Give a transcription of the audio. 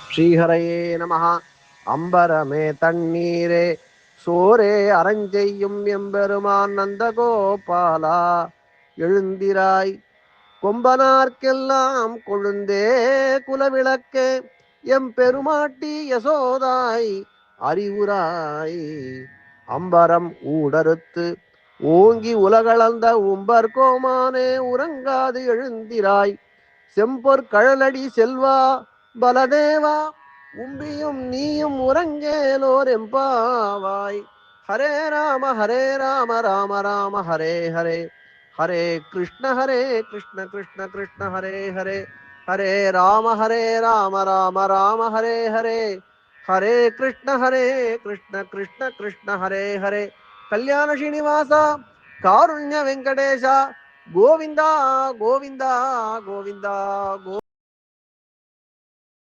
ஸ்ரீஹரையே நமஹ. அம்பரமே தண்ணீரே சோரே அரஞ்செய்யும் எம்பெருமான் நந்தகோபாலா எழுந்திராய். கொம்பனார்க்கெல்லாம் கொழுந்தே குலவிளக்கே எம்பெருமாட்டி யசோதாய் அறிவுராய். அம்பரம் ஊடறுத்து ஓங்கி உலகளந்த உம்பர் கோமானே உறங்காது எழுந்திராய். செம்பொற் கழலடி செல்வா பலதேவா உம்பியும் நீயும் உறங்கேலோர் எம்பாவாய். ஹரே ராம ராம ராம ஹரே ஹரே, ஹரே கிருஷ்ண கிருஷ்ண கிருஷ்ண ஹரே ஹரே, ஹரே ராம ராம ராம ஹரே ஹரே, ஹரே கிருஷ்ண கிருஷ்ண கிருஷ்ண ஹரே ஹரே. கல்யாண ஸ்ரீனிவாச காருண்ய வெங்கடேஷ கோவிந்தா கோவிந்தா கோவிந்தா கோ